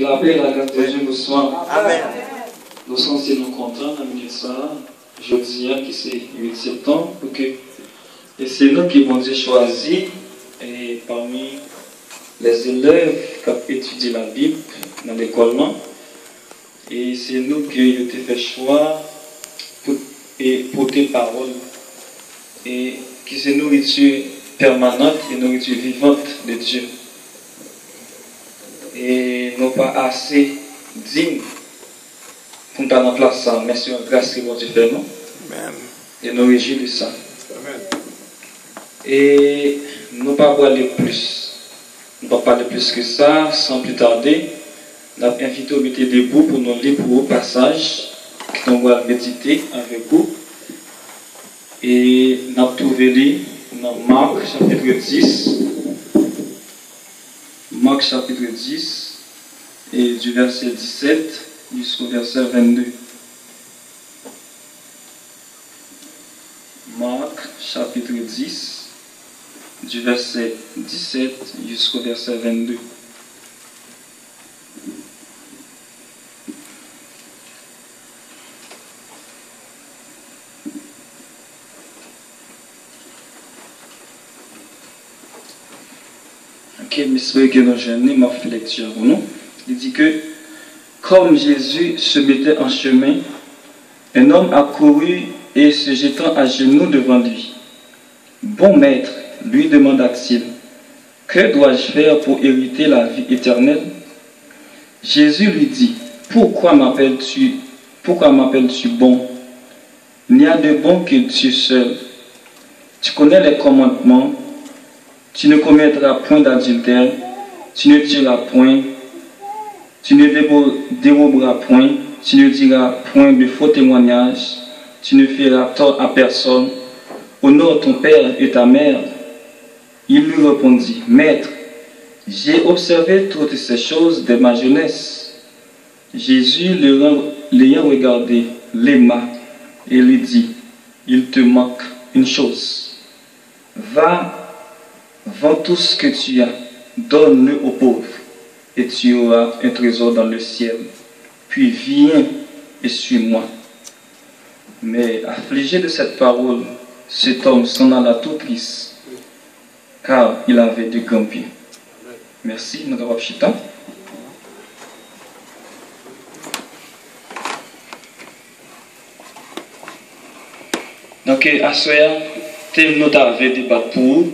la paix et la grâce de Dieu nous soient. Amen. Nous sommes si nous contents à minute ça. Jeudi, qui c'est 8 septembre. Ok. Et c'est nous qui avons choisi et parmi les élèves qui ont étudié la Bible dans l'école. Et c'est nous qui avons fait choix et porter parole. Et qui c'est nourriture permanente et nourriture vivante de Dieu. Et non pas assez digne pour nous en place ça, mais c'est une grâce que Dieu fait, non? Amen. Et nous réjouissons de ça. Amen. Et nous ne pas parler plus. Nous ne pas parler plus que ça, sans plus tarder. Nous avons invité au métier debout pour nous lire pour le passage que nous allons méditer avec vous. Et nous avons trouvé dans Marc chapitre 10. Marc chapitre 10 et du verset 17 jusqu'au verset 22. Marc chapitre 10 du verset 17 jusqu'au verset 22. Ok, mais c'est que nous gênons, ma lecture, non? Il dit que, comme Jésus se mettait en chemin, un homme accourut et se jetant à genoux devant lui. Bon maître, lui demanda-t-il, que dois-je faire pour hériter la vie éternelle? Jésus lui dit, pourquoi m'appelles-tu bon? Il n'y a de bon que Dieu seul. Tu connais les commandements. Tu ne commettras point d'adultère, tu ne tueras point, tu ne déroberas point, tu ne diras point de faux témoignages, tu ne feras tort à personne. Honore ton père et ta mère. Il lui répondit, Maître, j'ai observé toutes ces choses dès ma jeunesse. Jésus l'ayant regardé, l'aima et lui dit, il te manque une chose. Va, vends tout ce que tu as, donne-le aux pauvres, et tu auras un trésor dans le ciel. Puis viens et suis-moi. Mais affligé de cette parole, cet homme s'en alla tout triste, car il avait de grands biens. Merci, nous avons chita. Donc, à ce moment, thème nous avons débattu pour vous.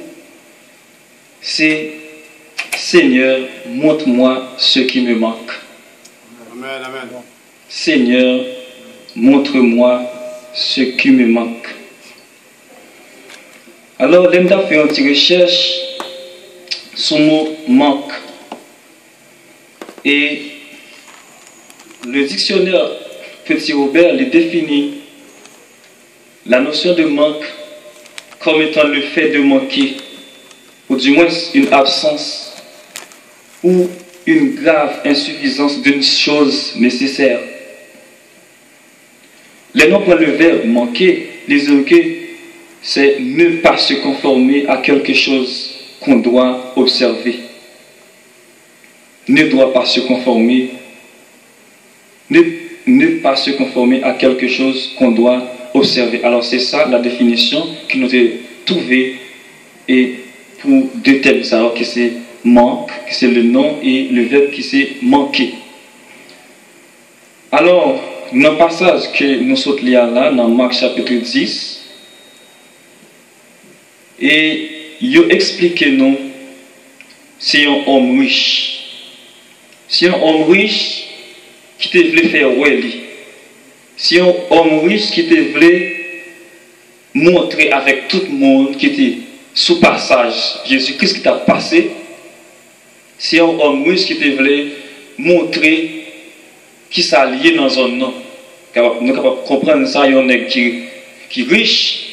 C'est Seigneur, montre-moi ce qui me manque. Amen, amen. Seigneur, montre-moi ce qui me manque. Alors, l'Emda fait une petite recherche sur le mot manque. Et le dictionnaire Petit Robert les définit la notion de manque comme étant le fait de manquer, ou du moins une absence ou une grave insuffisance d'une chose nécessaire. Les noms pour le verbe manquer, les évoquer, c'est ne pas se conformer à quelque chose qu'on doit observer. Ne doit pas se conformer. Ne pas se conformer à quelque chose qu'on doit observer. Alors c'est ça la définition qui nous est trouvée et pour deux thèmes, alors que c'est manque, que c'est le nom et le verbe qui c'est manquer. Alors, dans le passage que nous sommes là, dans Marc chapitre 10, et il explique nous, c'est un homme riche. C'est un homme riche qui te voulait faire ouais. C'est un homme riche qui te voulait montrer avec tout le monde qui était sous passage Jésus-Christ qui t'a passé. C'est un homme riche qui te voulait montrer qui s'allie dans un nom. Nous sommes capables de comprendre ça, il y a un nègre qui est riche.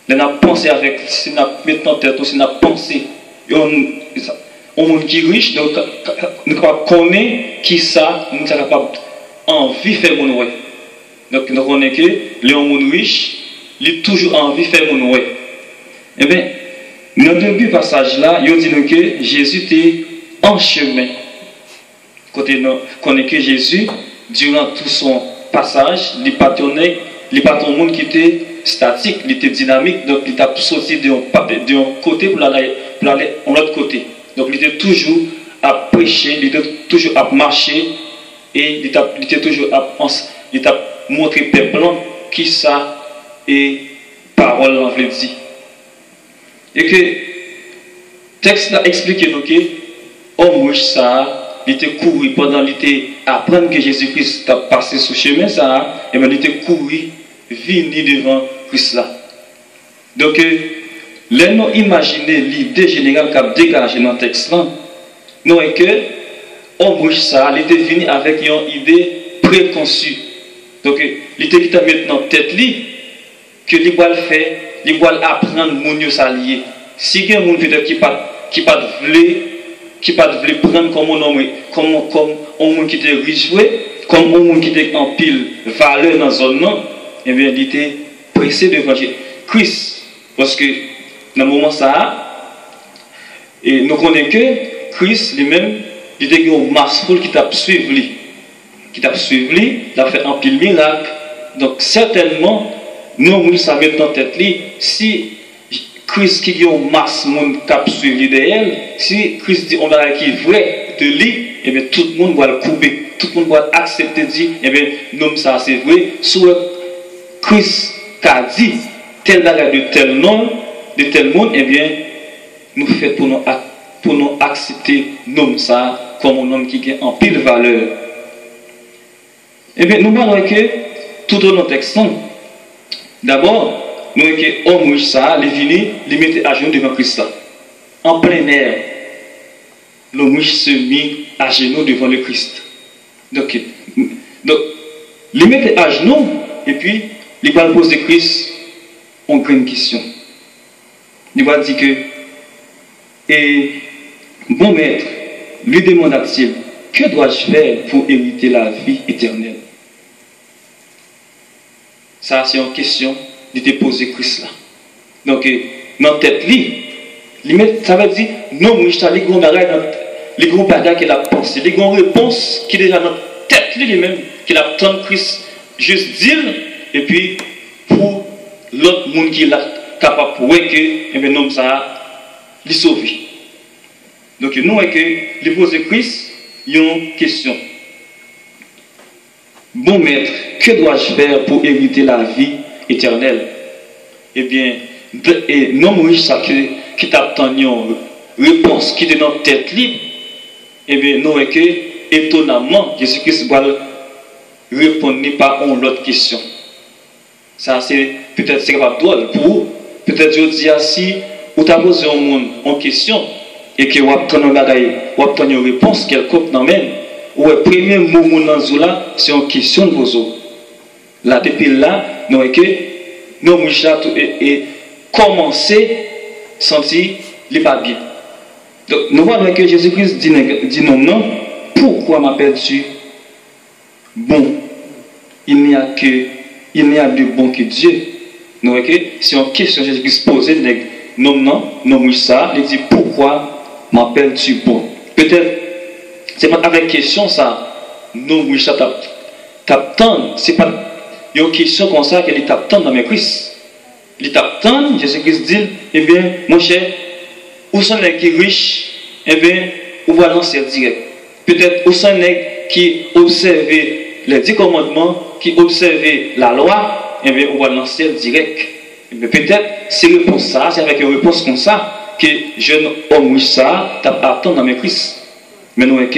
On a pensé avec, si on a mis en tête, si on a pensé, il y a un monde qui est riche, nous sommes capables de connaître qui ça, nous sommes capables d'envie de faire mon ouais. Donc nous connaissons que les gens riches, ils ont toujours envie de faire mon ouais. Eh bien, dans le début passage là, il dit que Jésus était en chemin. Côté nous connaît que Jésus, durant tout son passage, il n'est pas un monde qui était statique, il était dynamique, donc il a sauté d'un côté pour aller de l'autre côté. Donc il était toujours à prêcher, il était toujours à marcher, et il était toujours à montrer peuple qui ça et parole en veut dire. Et que le texte a expliqué nous que homme riche ça, il était couru pendant l'été apprendre que Jésus-Christ a passé ce chemin ça, et bien il était couru venir devant Christ là. Donc là nous imaginez l'idée générale qu'a dégagé dans le texte là, nous est que homme riche ça, il était venu avec une idée préconçue. Donc il était maintenant tête li que il va le faire, il va apprendre mon yo s'allier. Si il y a un monde peut-être qui pas veut prendre comme un homme qui était riche, comme un monde qui était en pile valeur dans zone non, eh bien il était pressé devant Christ parce que dans le moment ça et nous connaissons que Christ lui-même il était une masse foule qui t'a suivi il a fait un pile miracle. Donc certainement nous ça met dans tête li si Christ qui a une masse monde qui suivi derrière, si Christ dit on a qui vrai de lui, et bien tout le monde va le couper, tout le monde va accepter dire et bien non ça c'est vrai sur Christ qui a dit tel bagage de tel nom de tel monde, et bien nous fait pour nous accepter non ça comme un homme qui a en pile valeur. Et bien nous voyons que tout au long du texte d'abord nous voyons que homme riche ça les vini les mettait à genoux devant Christ en plein air. L'homme riche se mit à genoux devant le Christ. Donc les mettait à genoux et puis il va poser Christ une grande question. Il va dire que et bon maître lui demanda-t-il que dois-je faire pour hériter la vie éternelle? Ça c'est une question de te poser Christ là. Donc dans la tête ça veut dire non moi je les gros bagages qu'il a pensé, les grandes réponses qui déjà dans la tête lui-même qu'il attend Christ juste dire et puis pour l'autre monde qui l'a capable pour que et bien non ça les sauver. Donc nous est que les poser Christ une question. Bon maître, que dois-je faire pour hériter la vie éternelle? Eh bien, non riche ça qui t'attend une réponse qui est dans la tête libre. Eh bien, nous est que étonnamment, Jésus-Christ va répondre par une autre question. Ça c'est peut-être c'est pas drôle pour vous. Peut-être je dis si vous t'avez posé un monde en question et que vous obtenez une réponse quelconque dans même. Ou le premier moment dans là, c'est une question de vos eaux. Là, depuis là, nous avons que nous et commencer à sentir les pas bien. Donc, nous voyons que Jésus-Christ dit non, pourquoi m'appelles-tu bon? Il n'y a de bon que Dieu. Nous voyons que c'est une question que Jésus-Christ pose, non, il dit pourquoi m'appelles-tu bon? Peut-être c'est pas avec question ça, non, oui, ça t'attend. C'est pas une question comme ça qu'il t'attend dans mes Christ. Il t'attend, Jésus-Christ dit, eh bien, mon cher, où sont les qui riches, eh bien, où va lancer direct. Peut-être où sont les qui observent les 10 commandements, qui observent la loi, eh bien, où va lancer direct. Eh bien, peut-être, c'est réponse ça, c'est avec une réponse comme ça, que jeune homme riche ça, t'attend dans mes Christ. Mais nous voyons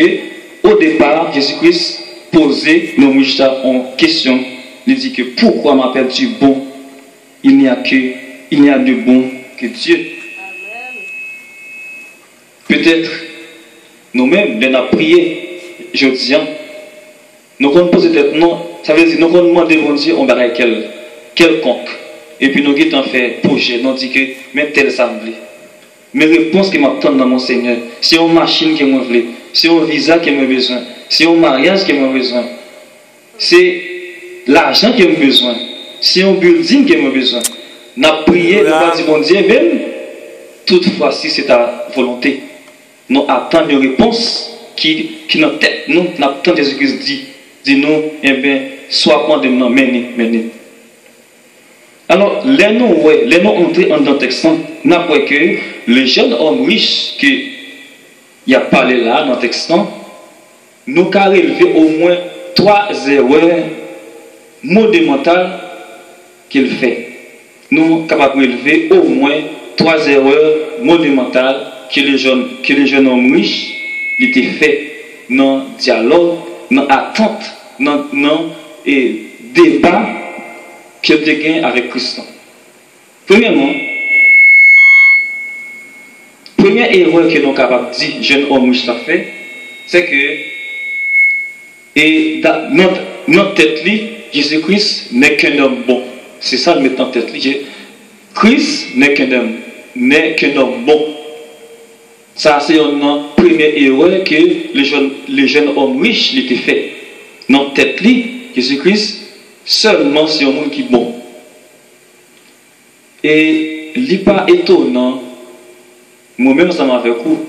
qu'au départ, Jésus-Christ posait nos mouches en question. Il dit que pourquoi m'appelles-tu bon? Il n'y a de bon que Dieu. Peut-être nous-mêmes, nous avons prié, je dis, nous avons posé peut-être non, ça veut dire nous avons demandé à Dieu, on va quelconque. Et puis nous avons fait projet, nous avons dit que même tel assemblée. Mes réponses qui m'attendent dans mon Seigneur, c'est une machine qui m'a voulu, c'est un visa qui m'a besoin, c'est un mariage qui m'a besoin, c'est l'argent qui m'a besoin, c'est un building qui m'a besoin. N'a prié, nous avons dit bon Dieu, même toutefois si c'est ta volonté, nous attendons une réponse qui dans tête nous, quand Jésus-Christ dit nous, eh bien, soit condamné, mais alors, les noms entrés dans le texte, nous avons que le jeune homme riche qui a parlé là, dans le texte, nous avons relevé au moins 3 erreurs monumentales qu'il fait. Nous sommes capables de relever au moins 3 erreurs monumentales que le jeune homme riche était fait dans le dialogue, dans l'attente, dans le débat qu'il a gagné avec Christ. Premièrement, première erreur que nous sommes capables de dire, jeune homme riche a fait, c'est que dans notre tête, Jésus-Christ n'est qu'un homme bon. C'est ça le mettre en tête. Christ n'est qu'un homme bon. Ça, c'est une première erreur que le jeune homme riche l'était fait. Dans tête, Jésus-Christ, seulement c'est un monde qui est bon. Et il n'est pas étonnant, moi-même, ça m'a fait coup.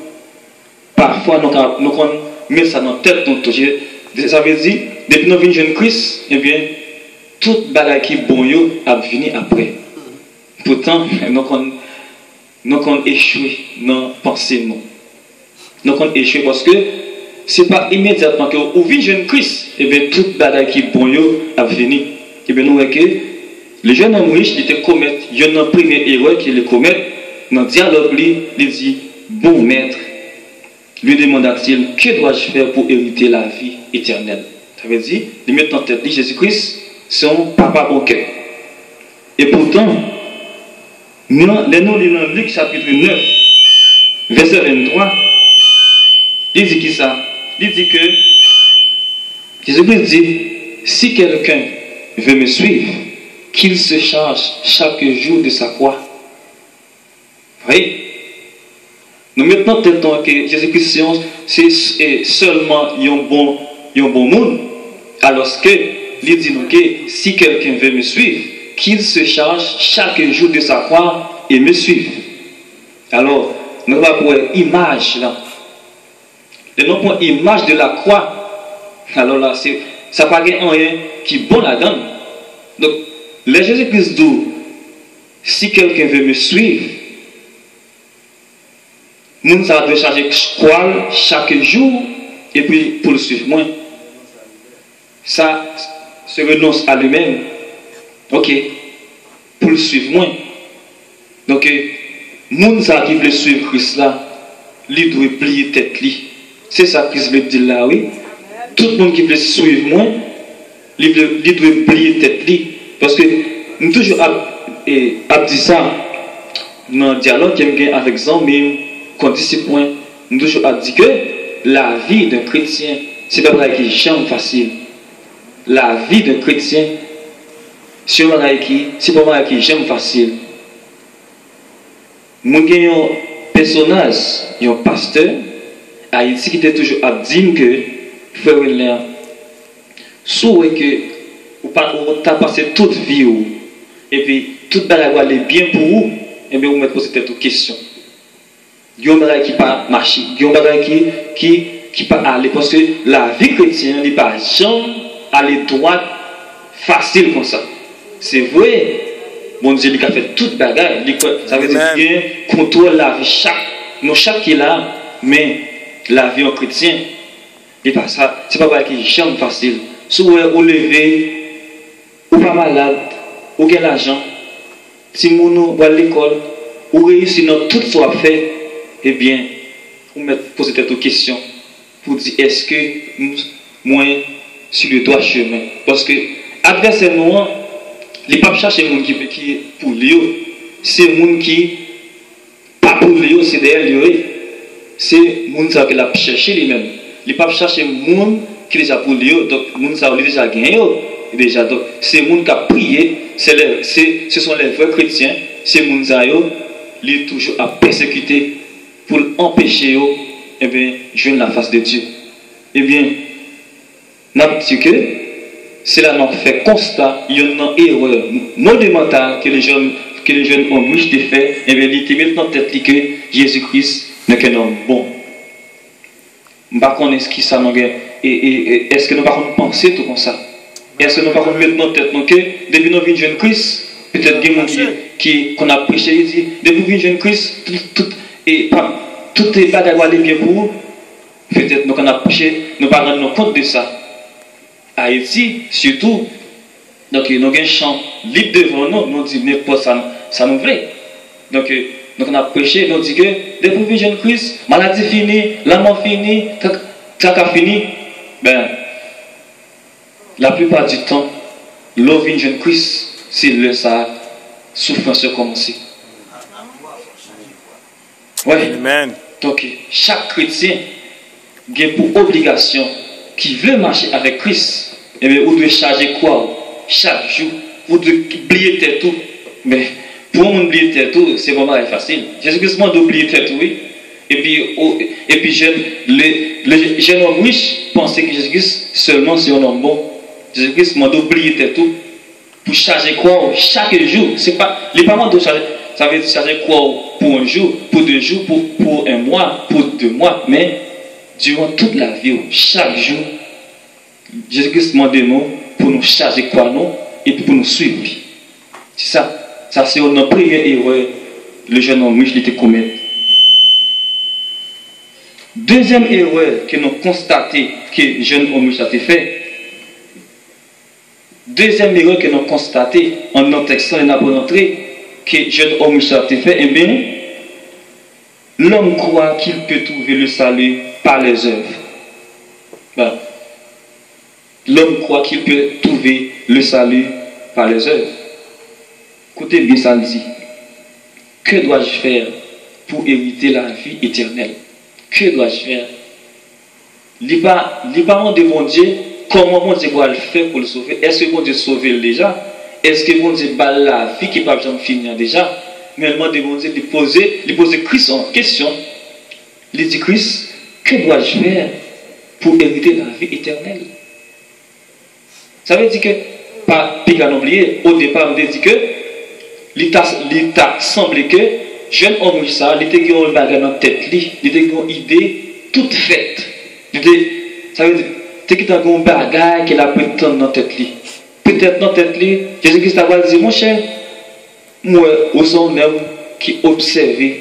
Parfois, nous mettons ça dans la tête. Ça veut dire, depuis que nous venons jeune Christ, eh bien, toute bagarre qui est bon, a venu après. Pourtant, nous avons échoué dans la pensée. Nous avons échoué parce que ce n'est pas immédiatement que vous venez jeune Christ, et bien, toute bagarre qui est bon, a venu. Et bien, nous voyons que le jeune homme riche, il était commettre, il y a une première erreur qu'il commet dans le dialogue, il dit, bon maître, lui demanda-t-il, que dois-je faire pour hériter la vie éternelle? Ça veut dire, il met en tête, Jésus-Christ, son papa au cœur. Et pourtant, les noms de Luc chapitre 9, verset 23, il dit qui ça? Il dit que, Jésus-Christ dit, si quelqu'un veut me suivre, qu'il se charge chaque jour de sa croix. Vous voyez? Nous mettons tellement que Jésus-Christ, c'est seulement un bon monde. Alors que, il dit nous que si quelqu'un veut me suivre, qu'il se charge chaque jour de sa croix et me suive. Alors, nous allons voir image là. Et non pour image de la croix. Alors là, ça n'a pas rien qui est bon là-dedans. Donc, le Jésus-Christ dit, si quelqu'un veut me suivre, nous allons charger croix chaque jour et puis pour le suivre moi. Ça se renonce à lui-même. Ok. Pour le suivre moi. Donc, nous qui veulent suivre Christ là, il doit plier tête. C'est ça que Christ veut dire là, oui. Tout le monde qui veut suivre moi, il doit plier tête. Parce que nous toujours dit ça dans le dialogue avec Zambim, qu'on discipline, nous toujours dit que la vie d'un chrétien, c'est pas vrai qui est jamais facile. La vie d'un chrétien, c'est pas vrai qui est jamais facile. Nous avons un personnage, un pasteur, Haïti qui était toujours à dire que, frère William, soit que vous avez passé toute vie, et puis toute bagarre est bien pour vous, et bien vous mettez poser cette question. Il y a un bagage qui pas marcher, il y a un bagage qui pas aller, parce que la vie chrétienne n'est pas jamais aller droite, facile comme ça. C'est vrai, bon Dieu, il a fait toute bagarre, ça veut dire qu'il contrôle la vie chaque qui est là, mais la vie en chrétien, c'est pas ça, c'est pas un bagage qui est jamais facile. Si vous levez, ou pas malade, ou gain l'argent, si vous allez à l'école, ou réussissez dans tout ce qu'on fait, eh bien, vous mettez poser cette question pour dire est-ce que moi, sur le droit chemin? Parce que, adversairement, les papes cherchent les gens qui est pour lui, c'est les gens qui pas pour lui, c'est derrière lui. C'est les gens qui l'a cherché lui-même. Les papes cherchent les gens qui déjà pour lui, donc les gens qui déjà gagné. Déjà, donc, c'est les gens qui ont prié, ce sont les vrais chrétiens, c'est les gens qui sont toujours à persécuter pour empêcher eh bien, jouer la face de Dieu. Eh bien, nous avons dit que c'est là qu'on fait constat, il y a une erreur monumentale que les jeunes ont riches de fait, eh bien, il était maintenant tête que Jésus-Christ n'est qu'un homme bon. Par contre, est-ce que ça nous et est-ce que nous pas penser tout comme ça? Est-ce que nous pas mettre dans tête que depuis nous venons jeune Christ, peut-être des gens qui qu'on a prêché, il dit depuis nous venons jeune Christ, tout est pas d'avoir les bien pour vous. Peut-être nous qu'on a prêché, nous pas rendre compte de ça. Haïti, surtout, donc nous avons un champ libre devant nous, nous disons n'importe ça nous vrai. Donc on a prêché, nous dit que depuis que jeune Christ, maladie finie, la mort finie, caca fini, ben la plupart du temps, l'eau vient jeune Christ, c'est le ça souffrance commence. Oui. Amen. Donc chaque chrétien a pour obligation qui veut marcher avec Christ, et bien vous devez charger quoi chaque jour, vous devez oublier tout, mais pour oublier tout, c'est vraiment facile. Jésus-Christ m'a oublié tout, oui. Et puis les jeunes hommes riches pensaient que Jésus-Christ seulement c'est un homme bon. Jésus-Christ m'a oublié tout. Pour charger quoi chaque jour. C'est pas les parents de charger. Ça veut dire charger quoi pour un jour, pour 2 jours, pour un mois, pour 2 mois. Mais durant toute la vie, chaque jour, Jésus-Christ m'a demandé pour nous charger quoi nous et pour nous suivre. C'est ça. Ça, c'est notre première erreur, le jeune homme riche était commis. Deuxième erreur que nous constatons que le jeune homme riche a fait. Deuxième erreur que nous constatons en notre texte, on a montré que le jeune homme riche a fait. Eh bien, l'homme croit qu'il peut trouver le salut par les œuvres. Ben, l'homme croit qu'il peut trouver le salut par les œuvres. Écoutez bien ça, dit. Que dois-je faire pour hériter la vie éternelle? Que dois-je faire? Les parents de mon Dieu, comment mon Dieu doit le faire pour le sauver? Est-ce que mon Dieu sauve déjà? Est-ce que mon Dieu bat la vie qui ne peut pas finir déjà? Mais elle demande mon Dieu de poser Christ en question. Il dit Christ, que dois-je faire pour hériter la vie éternelle? Ça veut dire que, pas piquant oublier, au départ, on dit que l'État semblait que jeune homme ça, il était un bagage dans la tête, il était une idée toute faite. Ça veut dire qu'il était un bagage qu'il a prétendu dans la tête. Peut-être dans la tête, Jésus-Christ a dit, mon cher, moi, aux hommes qui observaient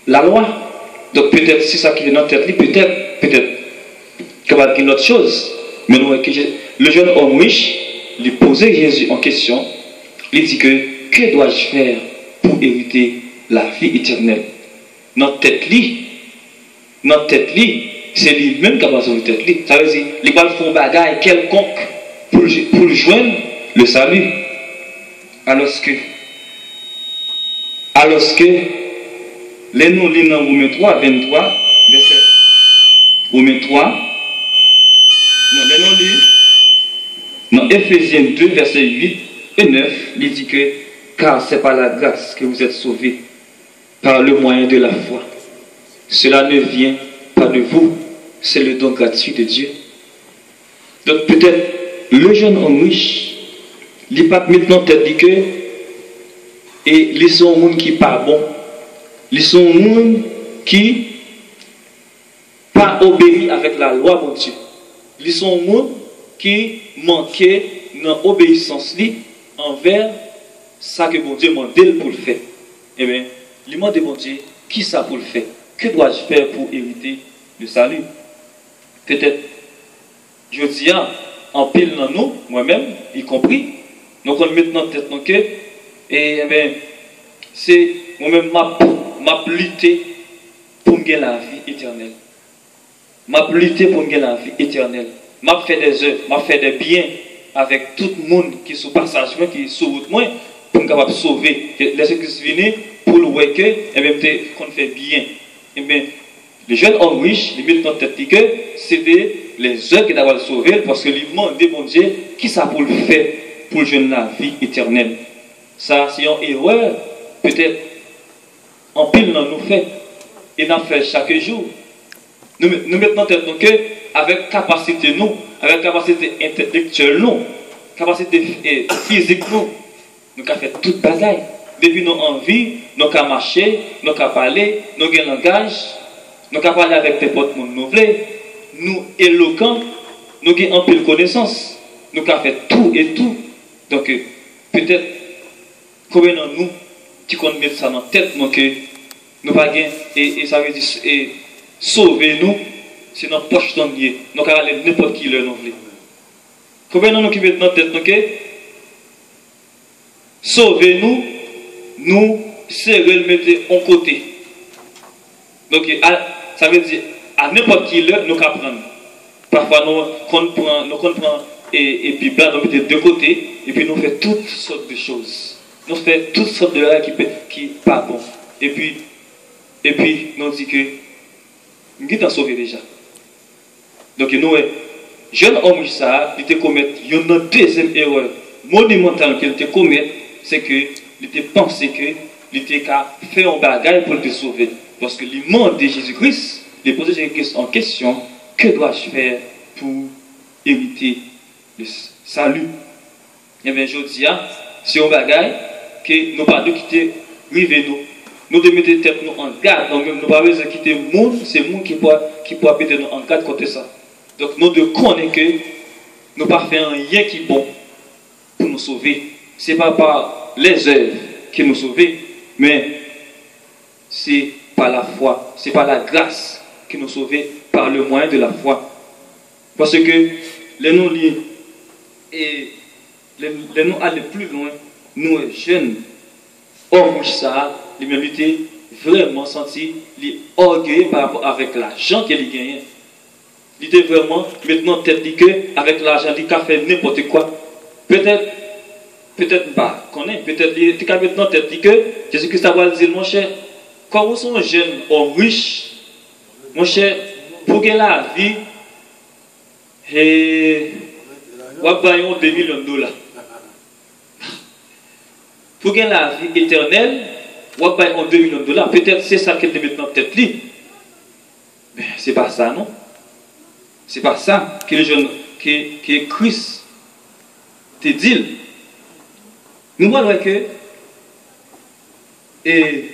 la loi. Donc peut-être c'est ça qui est dans la tête, peut-être qu'il va dire une autre chose. Mais le jeune homme riche, il posait Jésus en question, il dit que dois-je faire pour hériter la vie éternelle? Notre tête, c'est lui-même qui a besoin de tête. Ça veut dire qu'il va faire un bagage quelconque pour joindre le salut. Alors que les nous lisons dans Romains 3, 23, verset Romains 3, non, les nous lisons dans Éphésiens 2, verset 8 et 9, il dit que car c'est par la grâce que vous êtes sauvés, par le moyen de la foi. Cela ne vient pas de vous, c'est le don gratuit de Dieu. Donc peut-être le jeune homme riche, il n'est pas maintenant tête dit que et ils sont un monde qui n'est pas bon, ils sont un monde qui pas obéit avec la loi de Dieu. Ils sont un monde qui manquait dans l'obéissance envers ça que mon Dieu m'a dit pour le faire. Eh bien, il m'a demandé, mon Dieu, qui ça pour le faire? Que dois-je faire pour hériter le salut? Peut-être, je dis, en pile dans nous, moi-même, y compris, donc on met dans notre tête, et eh bien, c'est moi-même m'a lutté pour me gagner la vie éternelle. M'a lutté pour me gagner la vie éternelle. M'a fait des œuvres, m'a fait des biens avec tout le monde qui est sur passage, qui est sur route, moi, pour me capable sauver. Laissez Christ venir pour le voir que, et bien, qu'on fait bien. Et bien, les jeunes hommes riches, ils mettent dans tête que c'était les œuvres qui doivent le sauver, parce que ils demandent, mon Dieu, qui ça pour le faire, pour le jeune la vie éternelle. Ça, c'est une erreur, peut-être, en pile dans nos faits, et dans fait chaque jour. Nous mettons en tête que, avec capacité nous, avec capacité intellectuelle nous, capacité physique nous avons fait toute bagaille. depuis nos envies, nous qu'à marcher, nous qu'à parler, nous avons un langage, nous qu'à parler avec n'importe monde nous voulons, nous éloquents, nous avons un peu de connaissance, nous qu'à faire tout et tout. Donc, peut-être, combien de nous qui mettre ça dans la tête, nous que nous pas gagner, et ça veut dire, sauver nous, c'est dans la poche de nous, nous qu'à aller n'importe qui leur nous voulons. Combien de nous qui mettent dans la tête, nous que sauver nous, nous serrer le mettre en côté. Donc, ça veut dire, à n'importe qui l'heure, nous pouvons prendre. Parfois, nous comprenons et puis, là, nous mettons de côté, et puis nous faisons toutes sortes de choses. Nous faisons toutes sortes de choses qui ne sont pas bon. Et puis, nous disons que nous sommes sauvés déjà. Donc, nous, jeune homme, ça, il te commet une deuxième erreur monumentale qu'il te commet, c'est qu'il était pensé qu'il était qu'à faire un bagage pour te sauver. Parce que le monde de Jésus-Christ, il pose Jésus-Christ en question, que dois-je faire pour hériter le salut? Et bien, je dis, c'est un bagage que nous pas de quitter, river nous. Nous devons mettre tête nous en garde. Donc, nous ne pouvons pas quitter le monde, c'est le monde qui peut mettre nous en garde contre ça. Donc, nous devons connaître que nous ne pas faire rien qui est bon pour nous sauver. Ce n'est pas par les œuvres qui nous sauvent, mais c'est par la foi, c'est par la grâce qui nous sauve, par le moyen de la foi. Parce que les nous lisent et les nous aller plus loin, nous jeunes, hommes, ça, les mérités vraiment senti les orgueil par rapport avec l'argent qu'il gagne. Il était vraiment maintenant tête dit que avec l'argent il a fait n'importe quoi. Peut-être pas connaît, peut-être il a maintenant tête dit que Jésus-Christ a dit mon cher, quand vous êtes un jeune homme riche, mon cher, pour gagner la vie, et vous avez 2 millions de dollars. Pour gagner la vie éternelle, vous avez 2 millions de dollars. Peut-être c'est ça qu'elle te met dans la tête. Mais c'est pas ça, non? C'est pas ça que le jeune, que Christ te dit. Nous voyons que, et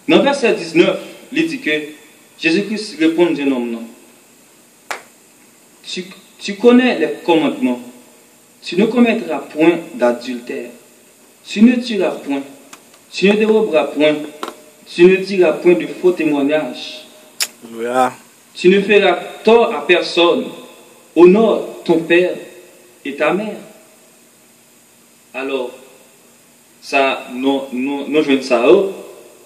dans le verset 19, il dit que Jésus-Christ répond à un homme, non. Tu connais les commandements. Tu ne commettras point d'adultère. Tu ne tueras point. Tu ne déroberas point. Tu ne diras point de faux témoignages. Alléluia. Tu ne feras tort à personne. Honore ton père et ta mère. Alors, ça, nous jouons ça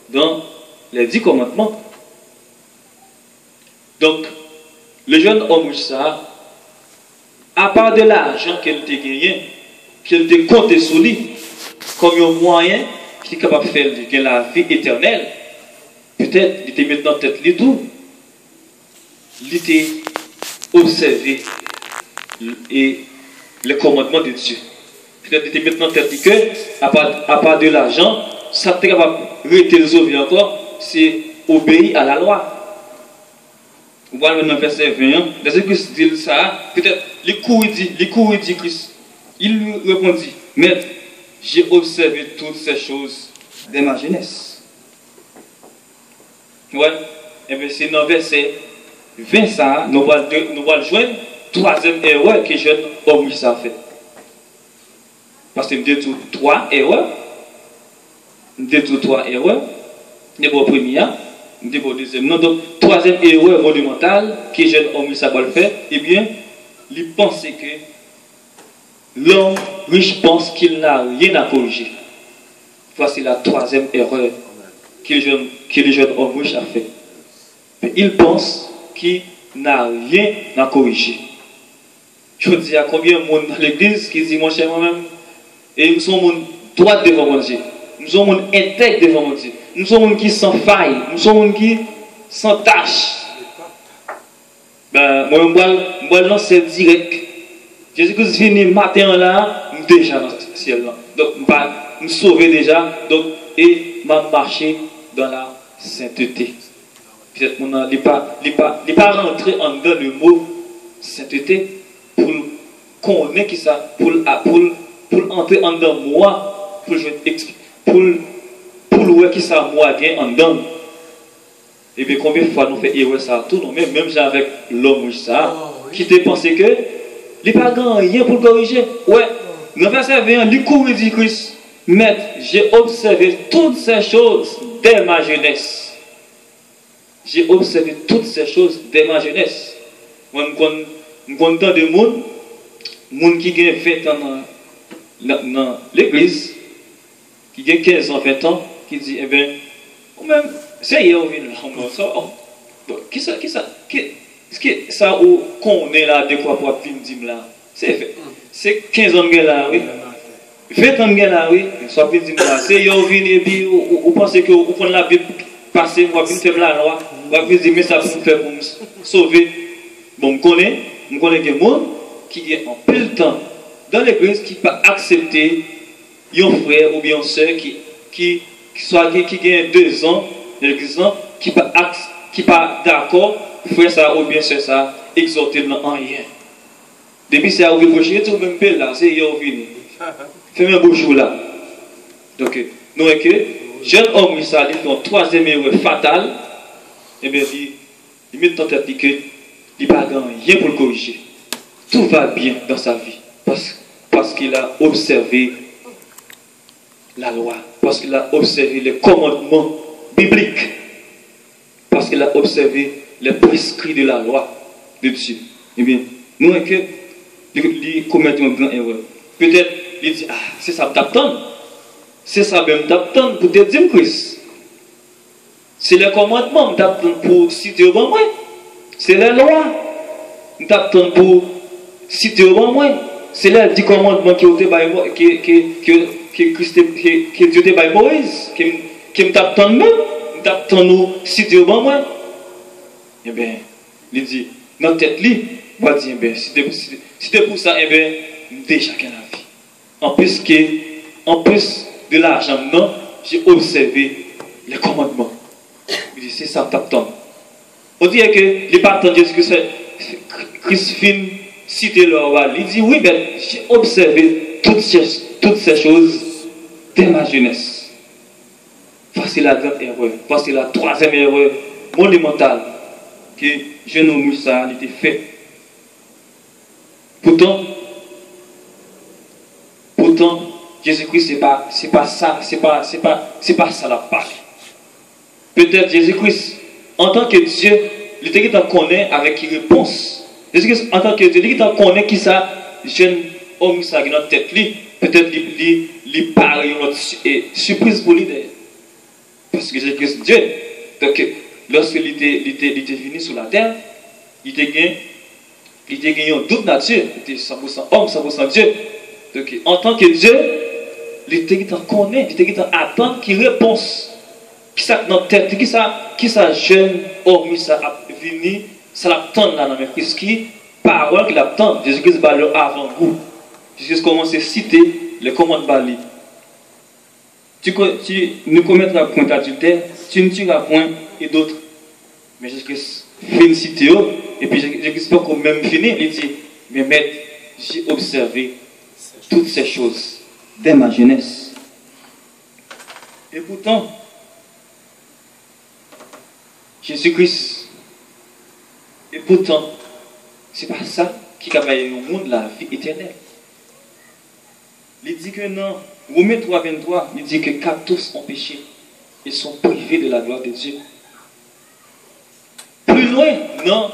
dans les 10 commandements. Donc, le jeune homme, ça, à part de l'argent qu'elle t'a gagné, qu'elle t'a compté sur lui, comme un moyen qui est capable de faire de la vie éternelle, peut-être il était maintenant tête les tout, il était observé et le commandement de Dieu. Peut-être il était maintenant tête que, à part de l'argent, ça t'est capable de réaliser encore, c'est obéir à la loi. Vous voyez dans le verset 21, Jésus-Christ dit ça, peut-être les coups dit Christ. Il lui répondit, Maître, j'ai observé toutes ces choses dès ma jeunesse. Ouais, et bien c'est dans le verset 20 ça, nous allons joindre troisième erreur que jeune homme ça fait. Parce que nous avons 3 erreurs. Nous avons 3 erreurs. Nous avons la première. Deuxième. Non, donc, troisième erreur monumentale que jeune homme ça va le faire, eh bien, il pense que l'homme riche pense qu'il n'a rien à corriger. Voici la troisième erreur que le jeune homme riche a fait. Mais il pense qu'il n'a rien à corriger. Je dis à combien de monde dans l'église qui dit, mon cher, moi-même, et nous sommes droit devant mon Dieu. Nous sommes intègres devant mon Dieu. Nous sommes qui sans faille. Nous sommes qui sans tâche. Ben, moi, je vais lancer direct. Jésus-Christ venu matin là, nous déjà dans le ciel là. Donc, je me sauver déjà. Donc, et je marcher dans la sainteté. Peut-être que je n'est pas rentré en dedans le mot sainteté pour connaître qui ça, pour entrer en dedans moi, pour je explique. pour le qui ça moi gain en dedans. Et bien combien de fois nous fait erreur ça tout nous même avec l'homme ça qui te pensé que il pas grand rien pour le corriger. Ouais, dans verset 20, il court dit Christ, maître, j'ai observé toutes ces choses dès ma jeunesse. J'ai observé toutes ces choses dès ma jeunesse. Moi, je content de monde qui a 20 ans dans l'église, qui a 15 ans, 20 ans, qui dit, eh bien, même, c'est hier, on vient là, qui ça, est-ce que ça, qu'on est là, de quoi pour dire là, c'est 15 ans là, oui. 20 ans là, oui, soit dire là, c'est hier, on vient, et puis, vous pensez que vous prenez la Bible, passer, moi, puis faire la loi, moi, puis dire, mais ça pour faire pour me sauver. Bon, je connais des gens qui ont un peu de temps dans l'église qui ne peuvent pas accepter un frère ou bien une soeur qui a 2 ans dans l'église, qui n'est pas d'accord, frère ça ou bien soeur ça, exhorter dans rien. Depuis que c'est à ouvrir le tout même belle là, c'est hier venu. Fais-moi un beau jour là. Donc, nous est que, jeune homme, il fait un 3e erreur fatale, et bien, il met en tête que il n'a pas rien pour le corriger. Tout va bien dans sa vie. Parce qu'il a observé la loi. Parce qu'il a observé les commandements bibliques. Parce qu'il a observé les prescrits de la loi de Dieu. Eh bien, nous, est que, il commet une grande erreur. Peut-être, il dit, ah, c'est ça que t'attends. C'est ça même t'attends pour te dire Christ. C'est les commandements t'attends pour citer au bon moins. C'est la loi. Nous t'attendons pour citer au moins. C'est les 10 commandements qui ont été que Dieu t'a donné Moïse. Qui nous t'attendent même. Nous t'attendons citer au moins. Eh bien, il dit, dans la tête, il va dire, eh bien, si c'est pour ça, eh bien, déjà chacun la vie. En plus de l'argent, non, j'ai observé les commandements. Il dit, c'est ça que t'attends. On dirait que les parents de Jésus Christ cité leur il dit oui, ben, j'ai observé toutes ces choses dès ma jeunesse. Voici la grande erreur. Voici la 3e erreur monumentale que jeune homme ça a été fait. Pourtant, Jésus-Christ, c'est pas ça la parole. Peut-être Jésus-Christ, en tant que Dieu, il te connaît avec qui réponse. Jésus-Christ, en tant que Dieu, il te connaît qui ça, jeune homme qui a dans tête, peut-être il parle une surprise pour lui. Parce que Jésus-Christ, Dieu, donc lorsqu'il était venu sur la terre, il était gagné un doute nature, il était 100% homme, 100% Dieu. Donc en tant que Dieu, il te connaît, il te attend qu'il réponse. Qui ça dans tête, qui ça jeune homme ça a venu, ça l'attend là dans mes Christ qui parole qu'il attend. Jésus-Christ va leur avant vous. Jésus commence à citer les commandes bali. Tu ne commettras point d'adultère, tu ne tueras point et d'autres. Mais Jésus-Christ finit citer et puis Jésus-Christ pas quand même fini, il dit mais maître, j'ai observé toutes ces choses dès ma jeunesse. Et pourtant Jésus-Christ, et pourtant, ce n'est pas ça qui travaille au monde la vie éternelle. Il dit que non, Romains 3, 23, il dit que car tous ont péché et sont privés de la gloire de Dieu. Plus loin, non,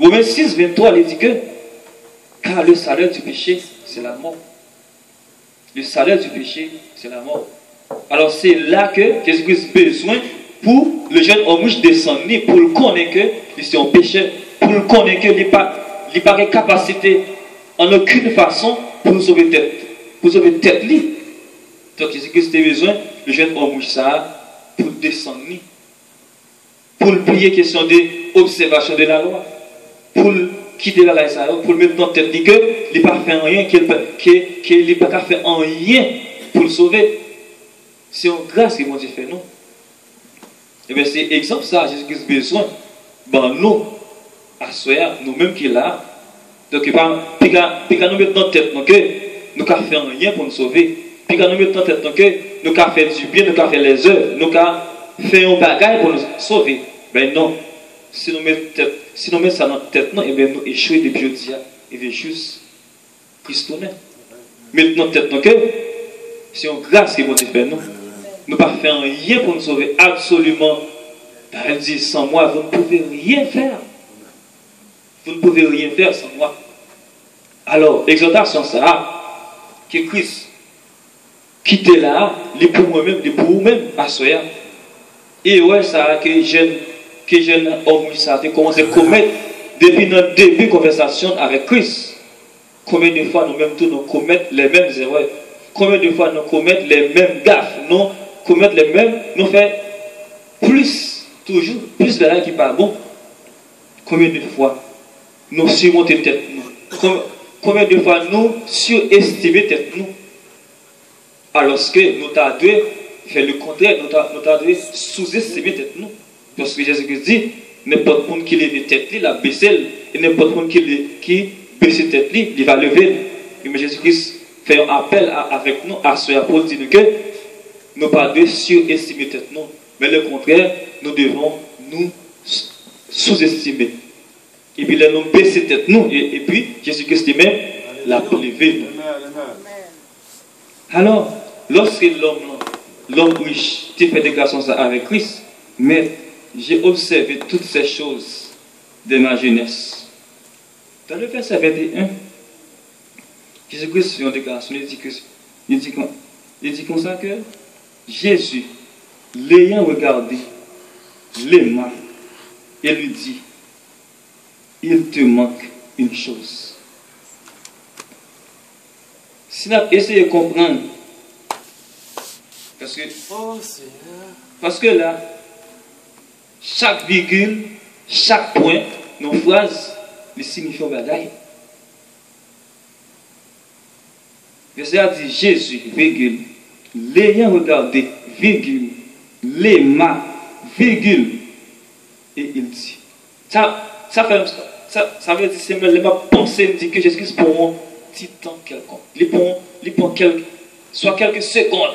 Romains 6, 23, il dit que car le salaire du péché, c'est la mort. Le salaire du péché, c'est la mort. Alors c'est là que Jésus-Christ a besoin pour le jeune homme descendre, pour le connaître que c'est un péché, pour le connaître qu'il n'a pas de capacité en aucune façon pour sauver tête. Pour sauver tête. Donc Jésus-Christ a besoin, le jeune homme ça, pour descendre, pour le plier question d'observation de la loi, pour quitter la loi, pour le mettre dans la tête qu'il n'a pas fait rien, qu'il n'a pas fait rien pour le sauver. C'est une grâce que mon Dieu fait, non? Et bien c'est exemple ça, Jésus-Christ a besoin, ben nous, à soi, nous-mêmes qui est là, donc puis nous mettre dans la tête, donc nous ne faisons rien pour nous sauver, Puis quand nous mettons en tête que nous avons fait du bien, nous avons fait les œuvres, nous avons fait un bagage pour nous sauver. Ben non. Si nous mettons ça dans notre tête, non, et bien nous échouons depuis jeudi. Et bien juste Christ. Mettons en tête que c'est une grâce qui est motivée fait nous. Nous ne pouvons pas faire rien pour nous sauver. Absolument. Elle dit, sans moi, vous ne pouvez rien faire. Vous ne pouvez rien faire sans moi. Alors, l'exhortation, ça, que Christ quitte là, les pour moi-même, les pour vous-même, à soi. Et ouais, ça, que jeune homme, ça a commencé à commettre depuis notre début de conversation avec Christ. Combien de fois nous-mêmes tous nous commettons les mêmes erreurs? Combien de fois nous commettons les mêmes gaffes? Nous commettons les mêmes, nous faisons plus, toujours, plus de là qui pas bon. Combien de fois nous surmontons tête nous? Combien de fois nous surestimons tête nous? Alors que nous avons dû faire le contraire, nous avons dû sous-estimer tête nous. Parce que Jésus-Christ dit, n'importe qui qui lève tête, il a baissé, et n'importe qui baisse tête, il va lever. Mais Jésus-Christ fait un appel avec nous à ce pour dire que nous ne pas de surestimer tête nous, mais le contraire, nous devons nous sous-estimer. Et puis là, nous baisser tête nous, et puis Jésus-Christ lui-même l'a levé. Alors, lorsque l'homme riche fait déclaration avec Christ, mais j'ai observé toutes ces choses de ma jeunesse. Dans le verset 21, Jésus-Christ fait une déclaration, il dit comme ça que Jésus, l'ayant regardé, l'aima, et lui dit, il te manque une chose. Si nous essayons de comprendre, parce que là, chaque virgule, chaque point, nos phrases, les signifient un bagaille. Verset a dit Jésus, virgule, l'ayant regardé, virgule, l'aima, virgule, et il dit. Ça veut dire c'est ma pensée me dit que Jésus-Christ pour un petit temps quelconque. Il prend quelques secondes.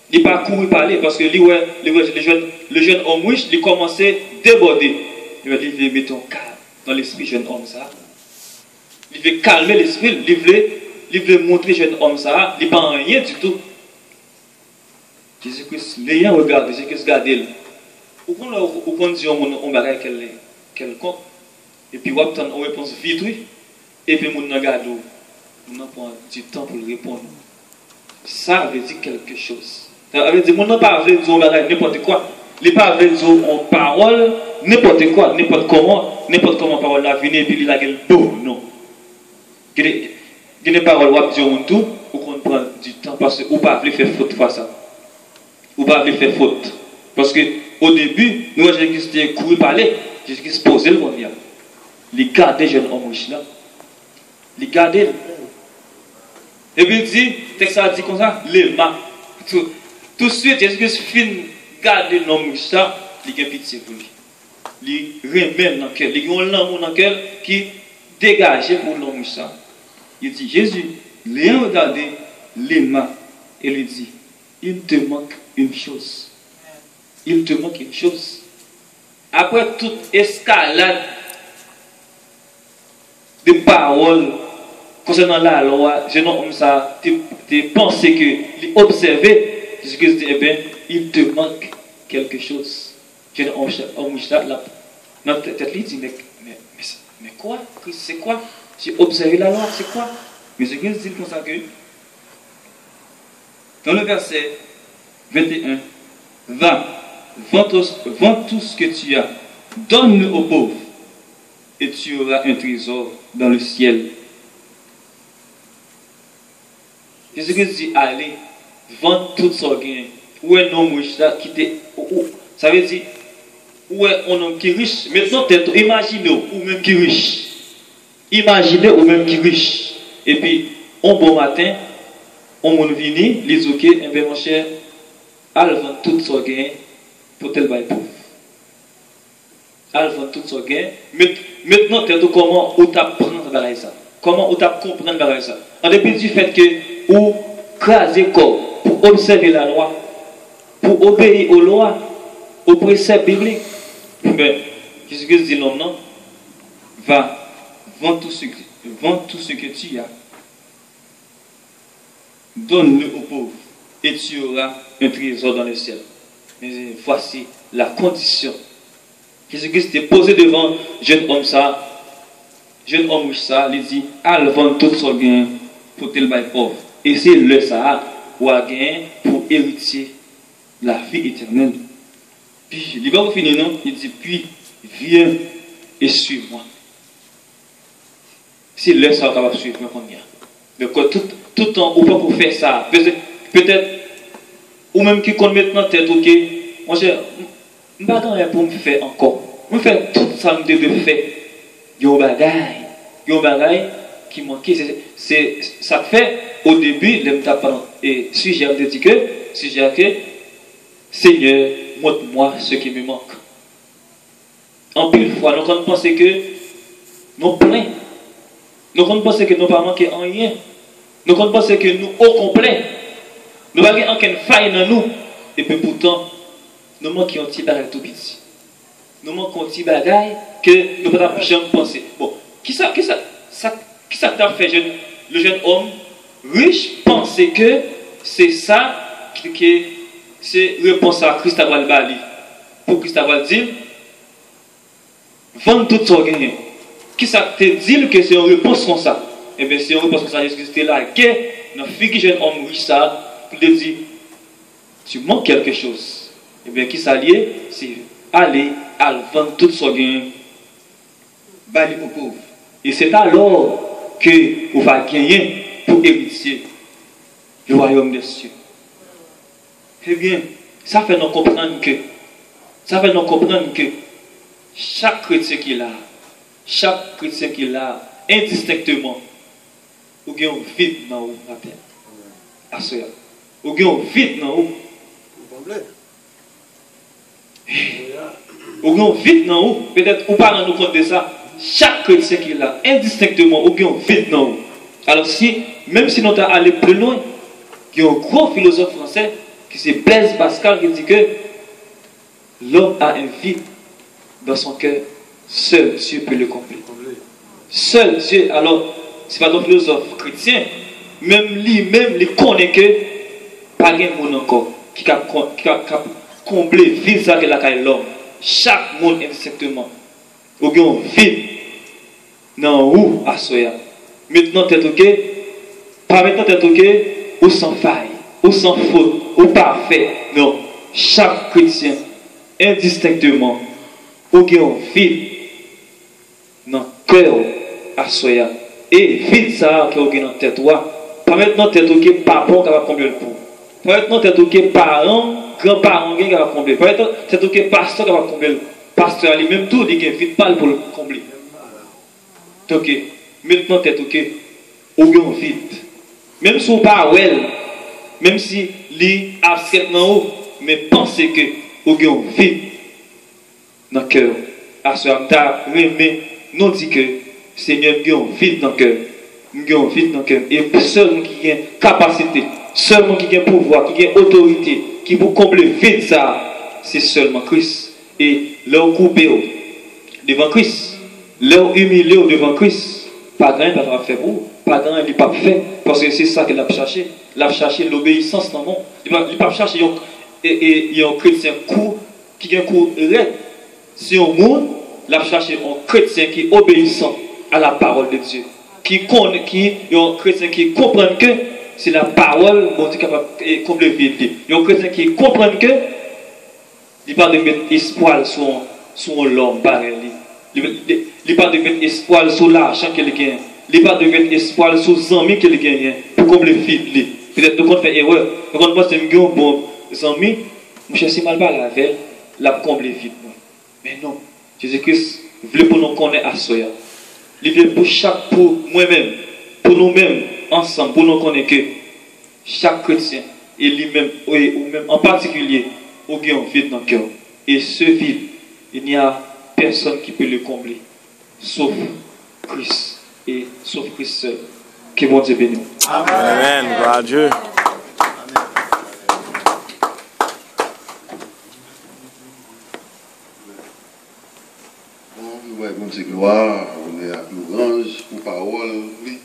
Il pas courir parler parce que le jeune homme riche, il commençait à déborder. Il va dire, il veut mettre un calme dans l'esprit jeune homme ça. Il veut calmer l'esprit, il veut montrer jeune homme ça, il ne pas rien du tout. Jésus-Christ, l'ayant regardé, Jésus-Christ regardé. Ou qu'on dit on va quelconque. Et puis on obtient une réponse vite, et puis on regarde, on prend du temps pour répondre. Ça veut dire quelque chose. Ça veut dire que on n'a pas dire n'importe quoi. Il n'a pas dire en parole, n'importe quoi, n'importe comment parole la venir et puis il a le beau, non. Il y a des paroles qui disent tout, ou qu'on prend du temps parce que ou pas faire faute fois ça. Ou pas faire faute. Parce que au début, nous Jésus-Christ courir parler, Jésus-Christ posait le monde. Il gardait jeune homme riche là. Il gardait. Et puis il dit, texte a dit comme ça, l'aima. Tout de suite, Jésus-Christ finit garder l'homme riche là, il a pitié pour lui. Il remet dans le cœur, il a un amour dans le cœur qui dégage pour l'homme riche là. Il dit, Jésus, l'ayant regardé, l'aima, et lui dit, il te manque une chose. Il te manque une chose. Après toute escalade de paroles concernant la loi, je n'ai ça, tu pensais que, l'observer, Jésus-Christ dit, eh bien, il te manque quelque chose. Je n'ai là, notre tête lui dit, mais quoi? C'est quoi? J'ai observé la loi, c'est quoi? Mais Jésus-Christ dit comme ça que, dans le verset 21, vends tout ce que tu as, donne-le aux pauvres, et tu auras un trésor dans le ciel. Jésus-Christ dit, allez, vends tout ce gain. Où est un homme riche là qui était. Ça veut dire, où est un homme qui est riche? Maintenant, imaginez ou même qui est riche. Imaginez ou même qui est riche. Et puis, un bon matin, on va venir, les ok, un peu mon cher, allez vendre tout ce gain pour tel bail pauvre. Allez vendre tout ce gain. Maintenant, comment on t'apprend ça? Comment on t'apprend ça? En dépit du fait que ou craser corps, pour observer la loi, pour obéir aux lois, aux préceptes bibliques. Mais, Jésus-Christ dit l'homme, non, va, vends tout ce que tu as, donne-le aux pauvres, et tu auras un trésor dans le ciel. Mais voici la condition. Jésus-Christ est posé devant jeune homme ça, jeune homme riche ça, il dit, allez vendre tout son gain pour tel bail pauvre. Et c'est le ça, ou à gain pour hériter la vie éternelle. Puis, il va finir, non? Il dit, puis, viens et suis-moi. C'est le ça qui va suivre moi comme il y a. Donc, tout le temps, on peut faire ça. Peut-être, ou même qui compte maintenant tête, ok, moi, je ne sais pas pour me faire encore. Je fais tout ça que je devais faire. Il y a un bagage qui manquait. C'est ça que fait au début, et si j'ai dit que, Seigneur, montre-moi ce qui me manque. En plus fois, nous quand pensons que nous pleins. Nous quand pensons que nous pas manquer en rien. Nous quand pensons que nous au complet. Nous n'avons aucune faille dans nous. Et puis pourtant, nous manquons un petit bagage tout petit. Nous manquons un petit bagage que nous ne pouvons jamais penser. Bon, qui ça t'a fait le jeune homme riche penser que c'est ça qui c'est réponse à Christ à Bali. Pour Christ à dire, vendre tout son gain. Qui ça te dit que c'est une réponse comme ça? Eh bien, c'est une réponse comme ça. Jésus-Christ était là. Que notre fille qui jeune homme riche ça, pour te dire, tu manques quelque chose. Eh bien, qui ça lié? C'est aller à vendre tout son gain, bali aux pauvres. Et c'est alors que vous va gagner pour hériter le royaume des cieux. Eh bien, ça fait nous comprendre que chaque chrétien qui a, indistinctement, ou bien vide dans où la terre. À ce ou bien vide dans où. Ou bien vide dans où. Peut-être ou pas nous compte de ça. Chaque chrétien qui a, indistinctement, ou bien vide dans où. Alors si, même si nous allons aller plus loin, il y a un gros philosophe français qui c'est Blaise Pascal qui dit que l'homme a un vide dans son cœur, seul Dieu peut le combler. Seul Dieu, alors, c'est pas un philosophe chrétien, même lui-même, il connaît que pas de monde encore qui a comblé le vide que la l'homme. Chaque monde indistinctement. Ou bien un vide dans où à soya. Maintenant, t'es ok, pas maintenant, t'es ok, ou sans faille, ou sans faute, ou parfait. Non, chaque chrétien, indistinctement, ou bien un vide dans le cœur à soya. Et vide ça qui est dans la tête, pas maintenant, t'es ok, papa qui va combler le pot. Pas maintenant, t'es ok, parents, grands-parents qui va combler. Pas maintenant, t'es ok, pasteur qui va combler. Le pasteur lui-même tout, il vide pas pour le combler. Ok. Maintenant, tu es ok, ou bien vite. Même si on pas well, même si li abstraitement, mais pensez que ou bien vite dans le cœur. À ce moment-là, nous dit que Seigneur, nous vite dans le cœur. Nous vite dans le cœur. Et seulement qui a capacité, seulement qui a pouvoir, qui a autorité, qui peut combler vite ça, c'est seulement Christ. Et leur couper devant Christ, leur humilier devant Christ. Pas grand, il va faire pour pas grand, il pas fait. Parce que c'est ça qu'il a cherché. Il a cherché l'obéissance dans le monde. Il va pas chercher un chrétien qui a un coup raide. C'est un monde, il a cherché un chrétien qui est obéissant à la parole de Dieu. Un chrétien qui comprend que c'est la parole qui est capable de combler le vide. Un chrétien qui comprend que il ne va pas de mettre espoir sur l'homme pareil. Il ne va pas de mettre espoir sur l'argent qu'il gagne. Il ne va pas de mettre espoir sur les amis qu'il gagne pour combler le vide. Peut-être qu'on fait erreur. Quand on pense que c'est un bon ami, je cherche mal par la veille, la combler vide. Mais non, Jésus-Christ voulait pour nous connaître à soi. Il veut pour moi-même, pour nous-mêmes, ensemble, pour nous connaître que chaque chrétien, et lui-même, ou même en particulier, a un vide dans le cœur. Et ce vide, il n'y a personne qui peut le combler, sauf Christ et sauf Christ seul. Que bon Dieu bénisse. Amen. Gloire à Dieu. Dieu gloire, on est à l'orange, pour parole, oui.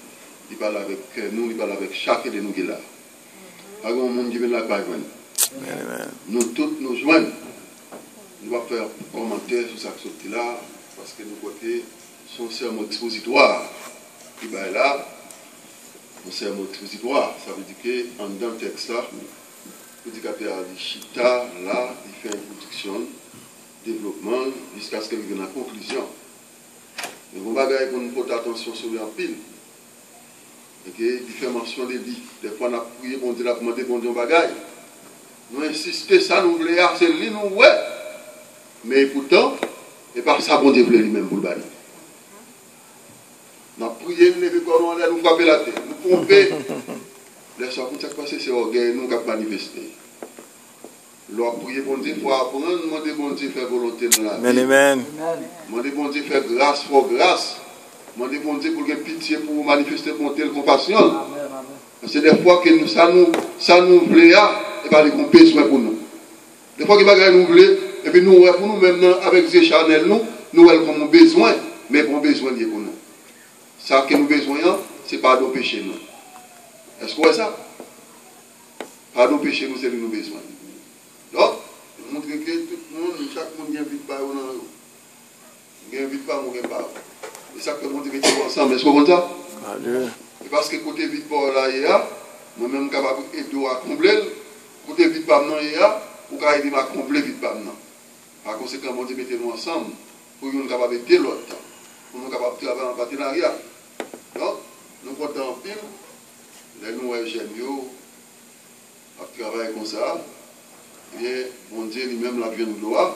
Il parle avec nous, il parle avec chacun de nous qui est là. Pas grand monde qui vient là, pas joindre. Nous tous nous joignons. Nous allons faire un commentaire sur ça qui est là, parce que nous croyons que son serment expositoire qui est là, un serment expositoire, ça veut dire que dans le texte là, le prédicateur a dit Chita, là, il fait une introduction, développement, jusqu'à ce qu'il vienne à la conclusion. Mais on va pour nous porter attention sur en pile. Il fait mention des vies. Des fois, on a prié, on dit, on a demandé, bon Dieu, bagaille. Nous insistons, ça nous voulons, c'est lui, nous, ouais. Mais pourtant, et par ça, bon Dieu voulait lui-même pour le bannir. On a prié, nous avons nous frapper la tête, nous pomper. Les choses qui sont passées, c'est orgueil, nous qui avons manifesté. L'on a prié, bon Dieu, il faut apprendre, demander, bon Dieu, faire volonté dans la vie. Amen. Demander, bon Dieu, faire grâce pour grâce. Demander, bon Dieu, pour qu'il y ait pitié, pour manifester bonté et compassion. C'est des fois que ça nous voulait, et pas les besoin pour nous. Des fois que nous voulons, et puis nous, pour nous maintenant, avec ces charnels, nous avons besoin, mais bon besoin lié pour nous. Ça que nous besoin, c'est pas de péché nous. Est-ce que vous voyez ça? Pas de péché nous, c'est de nous besoin. Donc, nous montrons que tout le monde, chaque monde vient vite par eux. Il vient vite par eux, c'est ça que nous devons ensemble. Est-ce que vous comprenez ça? Et parce que côté vite par là, moi-même, je suis capable d'aider à combler. Côté vite par là, ou quand il va combler vite par là. Par conséquent, on dit mettez-nous ensemble pour nous capables d'aider l'autre, pour nous capables de travailler en partenariat. Donc, nous comptons en pile, les nouveaux géniaux, à travailler comme ça, et bon Dieu lui-même la vie de gloire,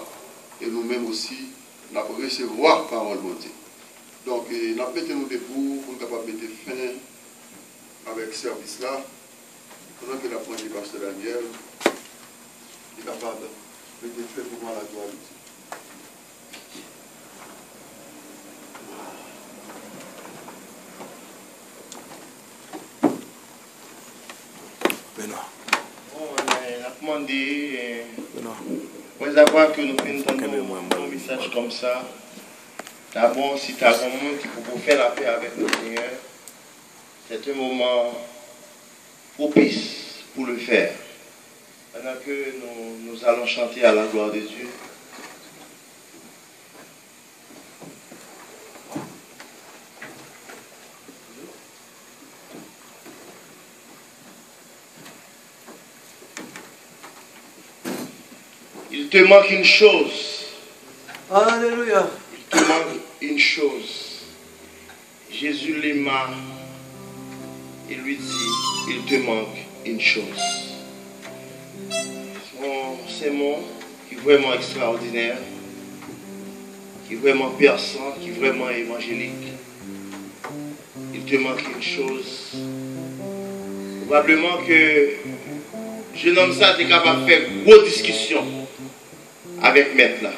et nous-mêmes aussi, nous avons recevoir la parole de Dieu. Donc, nous avons mis nous debout pour nous capables de mettre fin avec ce service-là, pendant que la pointe du pasteur Daniel est capable de mettre fin pour moi la gloire de Dieu. On a demandé, moi d'abord que nous faisons un message comme ça. D'abord, si tu as un monde qui peut faire la paix avec le Seigneur, c'est un moment propice pour le faire. Pendant que nous allons chanter à la gloire de Dieu. Il te manque une chose. Alléluia. Il te manque une chose. Jésus l'aima et lui dit, il te manque une chose. C'est un mot qui est vraiment extraordinaire, qui est vraiment perçant, qui est vraiment évangélique. Il te manque une chose. Probablement que jeune homme ça est capable de faire une grosse discussion avec maître là.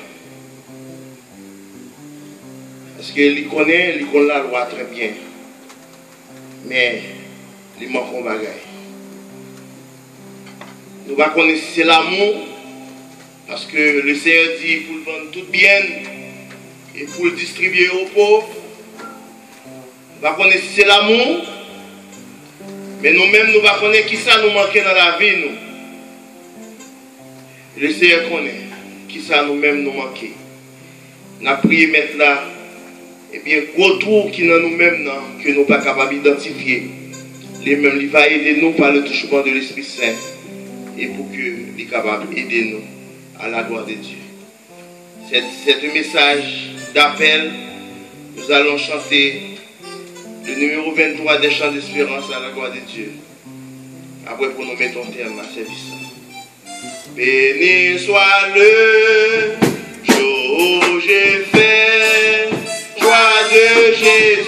Parce qu'il connaît la loi très bien. Mais il manque un bagage. Nous ne connaissons pas si c'est l'amour. Parce que le Seigneur dit pour le vendre tout bien et pour le distribuer aux pauvres. Nous ne connaissons pas si c'est l'amour. Mais nous-mêmes, nous ne connaissons pas qui ça nous manque dans la vie. Nous. Le Seigneur connaît qui ça nous-mêmes nous manque. Nous avons prié mettre là. Et bien, gros tour qui dans nous-mêmes, que nous ne sommes pas capables d'identifier. Les mêmes, il va aider nous par le touchement de l'Esprit Saint. Et pour qu'il soit capable d'aider nous à la gloire de Dieu. C'est un message d'appel. Nous allons chanter le numéro 23 des chants d'espérance à la gloire de Dieu. Après, pour nous mettre en terme à service. Béni soit le jour j'ai fait. De Jésus.